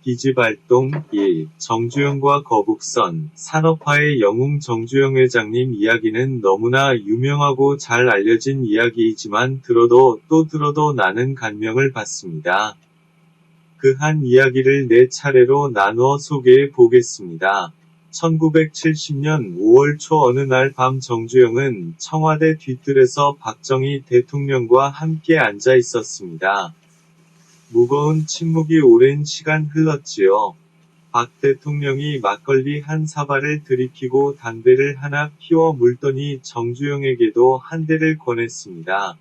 기지발동 1. 정주영과 거북선, 산업화의 영웅 정주영 회장님 이야기는 너무나 유명하고 잘 알려진 이야기이지만 들어도 또 들어도 나는 감명을 받습니다. 그 한 이야기를 4차례로 나누어 소개해 보겠습니다. 1970년 5월 초 어느 날 밤 정주영은 청와대 뒤뜰에서 박정희 대통령과 함께 앉아 있었습니다. 무거운 침묵이 오랜 시간 흘렀지요. 박 대통령이 막걸리 한 사발을 들이키고 담배를 하나 피워 물더니 정주영에게도 한 대를 권했습니다.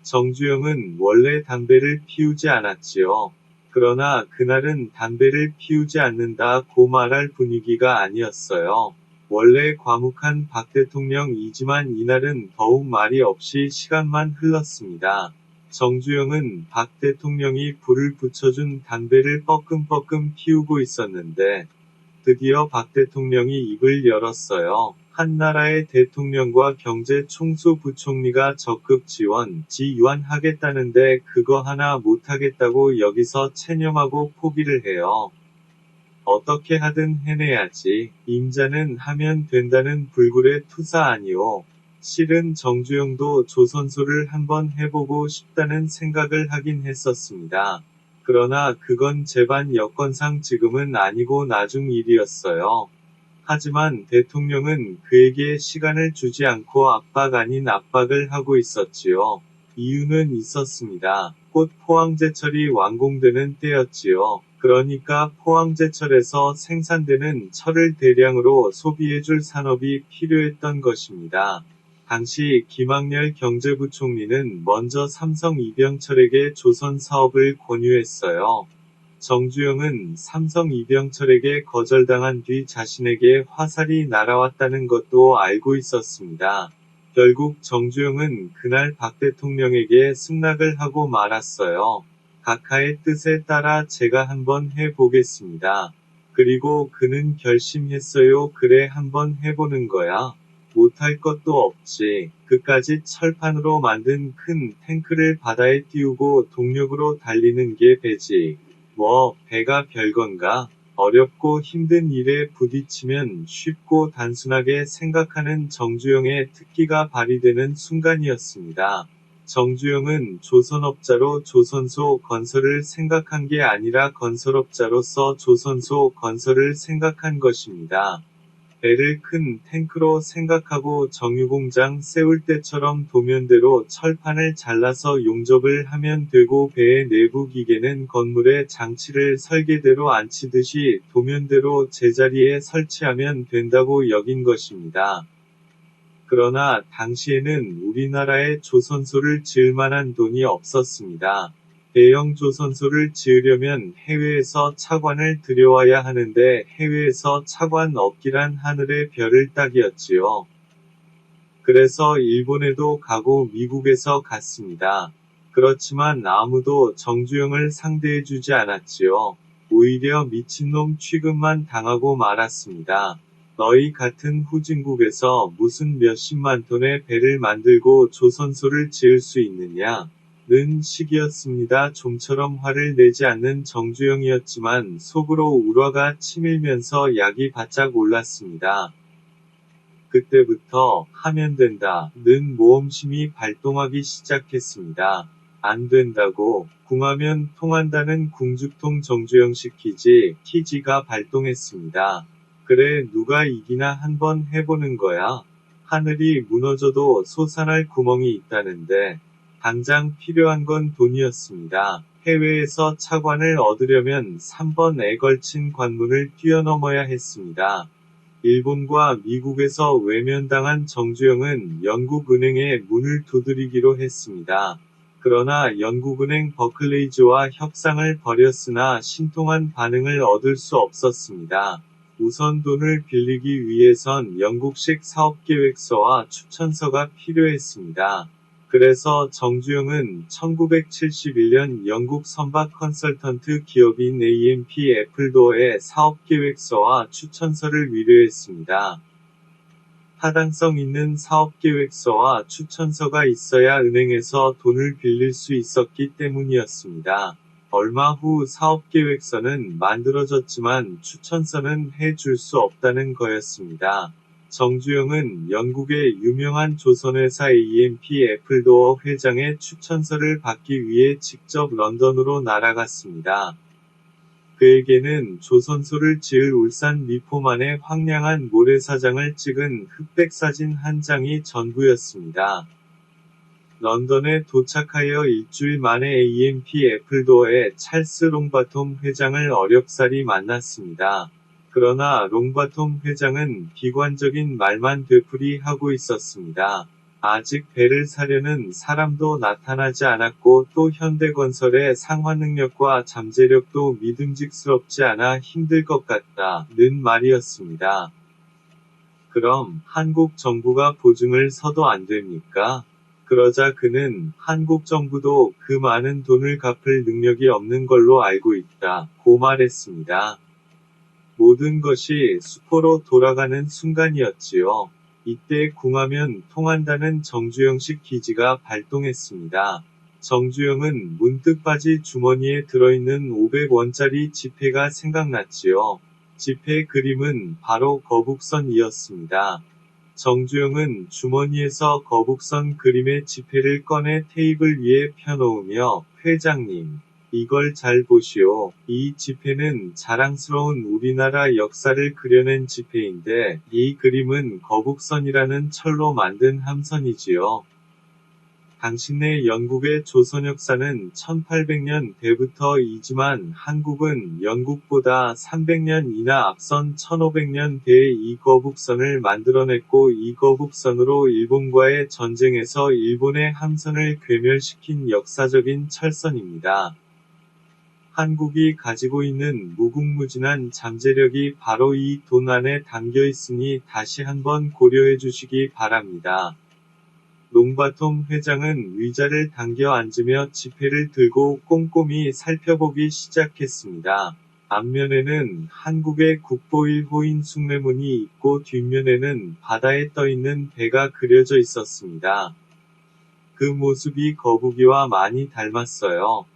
정주영은 원래 담배를 피우지 않았지요. 그러나 그날은 담배를 피우지 않는다고 말할 분위기가 아니었어요. 원래 과묵한 박 대통령이지만 이날은 더욱 말이 없이 시간만 흘렀습니다. 정주영은 박 대통령이 불을 붙여준 담배를 뻐끔뻐끔 피우고 있었는데 드디어 박 대통령이 입을 열었어요. 한 나라의 대통령과 경제 총수부총리가 적극 지원하겠다는데 그거 하나 못하겠다고 여기서 체념하고 포기를 해요. 어떻게 하든 해내야지. 임자는 하면 된다는 불굴의 투사 아니오. 실은 정주영도 조선소를 한번 해보고 싶다는 생각을 하긴 했었습니다. 그러나 그건 재반 여건상 지금은 아니고 나중 일이었어요. 하지만 대통령은 그에게 시간을 주지 않고 압박 아닌 압박을 하고 있었지요. 이유는 있었습니다. 곧 포항제철이 완공되는 때였지요. 그러니까 포항제철에서 생산되는 철을 대량으로 소비해줄 산업이 필요했던 것입니다. 당시 김학렬 경제부총리는 먼저 삼성 이병철에게 조선 사업을 권유했어요. 정주영은 삼성 이병철에게 거절당한 뒤 자신에게 화살이 날아왔다는 것도 알고 있었습니다. 결국 정주영은 그날 박 대통령에게 승낙을 하고 말았어요. 각하의 뜻에 따라 제가 한번 해보겠습니다. 그리고 그는 결심했어요. 그래 한번 해보는 거야. 못할 것도 없지. 그까짓 철판으로 만든 큰 탱크를 바다에 띄우고 동력으로 달리는 게 배지. 뭐, 배가 별건가? 어렵고 힘든 일에 부딪히면 쉽고 단순하게 생각하는 정주영의 특기가 발휘되는 순간이었습니다. 정주영은 조선업자로 조선소 건설을 생각한 게 아니라 건설업자로서 조선소 건설을 생각한 것입니다. 배를 큰 탱크로 생각하고 정유공장 세울 때처럼 도면대로 철판을 잘라서 용접을 하면 되고 배의 내부 기계는 건물의 장치를 설계대로 앉히듯이 도면대로 제자리에 설치하면 된다고 여긴 것입니다. 그러나 당시에는 우리나라에 조선소를 지을 만한 돈이 없었습니다. 대형 조선소를 지으려면 해외에서 차관을 들여와야 하는데 해외에서 차관 없기란 하늘의 별을 따기였지요. 그래서 일본에도 가고 미국에서 갔습니다. 그렇지만 아무도 정주영을 상대해주지 않았지요. 오히려 미친놈 취급만 당하고 말았습니다. 너희 같은 후진국에서 무슨 몇십만 톤의 배를 만들고 조선소를 지을 수 있느냐? 는 식이었습니다. 좀처럼 화를 내지 않는 정주영이었지만 속으로 울화가 치밀면서 약이 바짝 올랐습니다. 그때부터 하면 된다는 모험심이 발동하기 시작했습니다. 안 된다고 궁하면 통한다는 궁죽통 정주영식 키지가 발동했습니다. 그래 누가 이기나 한번 해보는 거야. 하늘이 무너져도 솟아날 구멍이 있다는데 당장 필요한 건 돈이었습니다. 해외에서 차관을 얻으려면 3번에 걸친 관문을 뛰어넘어야 했습니다. 일본과 미국에서 외면당한 정주영은 영국은행에 문을 두드리기로 했습니다. 그러나 영국은행 버클레이즈와 협상을 벌였으나 신통한 반응을 얻을 수 없었습니다. 우선 돈을 빌리기 위해선 영국식 사업계획서와 추천서가 필요했습니다. 그래서 정주영은 1971년 영국 선박 컨설턴트 기업인 AMP 애플도어에 사업계획서와 추천서를 위뢰했습니다. 타당성 있는 사업계획서와 추천서가 있어야 은행에서 돈을 빌릴 수 있었기 때문이었습니다. 얼마 후 사업계획서는 만들어졌지만 추천서는 해줄 수 없다는 거였습니다. 정주영은 영국의 유명한 조선회사 AMP 애플도어 회장의 추천서를 받기 위해 직접 런던으로 날아갔습니다. 그에게는 조선소를 지을 울산 미포만의 황량한 모래사장을 찍은 흑백사진 한 장이 전부였습니다. 런던에 도착하여 일주일 만에 AMP 애플도어의 찰스 롱바톰 회장을 어렵사리 만났습니다. 그러나 롱바톰 회장은 비관적인 말만 되풀이하고 있었습니다. 아직 배를 사려는 사람도 나타나지 않았고 또 현대건설의 상환능력과 잠재력도 믿음직스럽지 않아 힘들 것 같다는 말이었습니다. 그럼 한국 정부가 보증을 서도 안 됩니까? 그러자 그는 한국 정부도 그 많은 돈을 갚을 능력이 없는 걸로 알고 있다고 말했습니다. 모든 것이 수포로 돌아가는 순간이었지요. 이때 궁하면 통한다는 정주영식 기지가 발동했습니다. 정주영은 문득 바지 주머니에 들어있는 500원짜리 지폐가 생각났지요. 지폐 그림은 바로 거북선이었습니다. 정주영은 주머니에서 거북선 그림의 지폐를 꺼내 테이블 위에 펴놓으며 회장님, 이걸 잘 보시오. 이 지폐는 자랑스러운 우리나라 역사를 그려낸 지폐인데 이 그림은 거북선이라는 철로 만든 함선이지요. 당신네 영국의 조선 역사는 1800년 대부터이지만 한국은 영국보다 300년이나 앞선 1500년 대에 이 거북선을 만들어냈고 이 거북선으로 일본과의 전쟁에서 일본의 함선을 괴멸시킨 역사적인 철선입니다. 한국이 가지고 있는 무궁무진한 잠재력이 바로 이 돈 안에 담겨 있으니 다시 한번 고려해 주시기 바랍니다. 롱바톰 회장은 의자를 당겨 앉으며 지폐를 들고 꼼꼼히 살펴보기 시작했습니다. 앞면에는 한국의 국보 1호인 숭례문이 있고 뒷면에는 바다에 떠있는 배가 그려져 있었습니다. 그 모습이 거북이와 많이 닮았어요.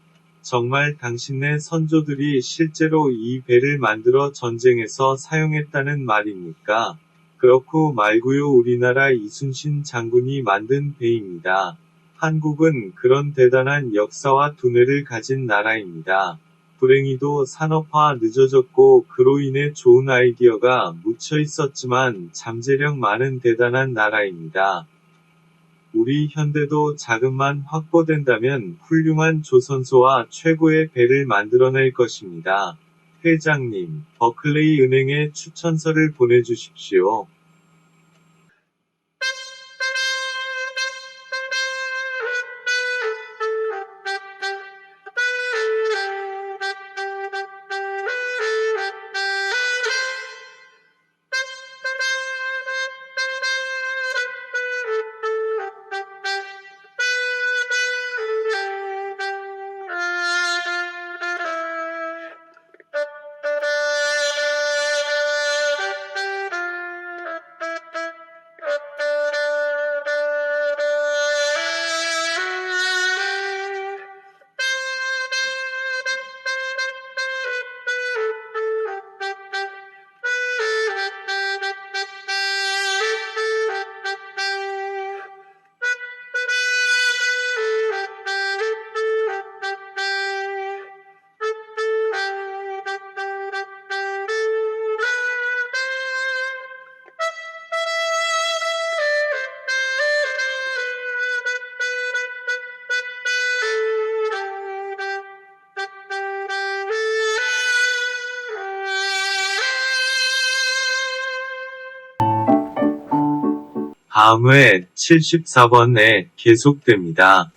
정말 당신네 선조들이 실제로 이 배를 만들어 전쟁에서 사용했다는 말입니까? 그렇고 말고요, 우리나라 이순신 장군이 만든 배입니다. 한국은 그런 대단한 역사와 두뇌를 가진 나라입니다. 불행히도 산업화 늦어졌고 그로 인해 좋은 아이디어가 묻혀 있었지만 잠재력 많은 대단한 나라입니다. 우리 현대도 자금만 확보된다면 훌륭한 조선소와 최고의 배를 만들어낼 것입니다. 회장님, 버클레이 은행에 추천서를 보내주십시오. 다음 회 74번에 계속됩니다.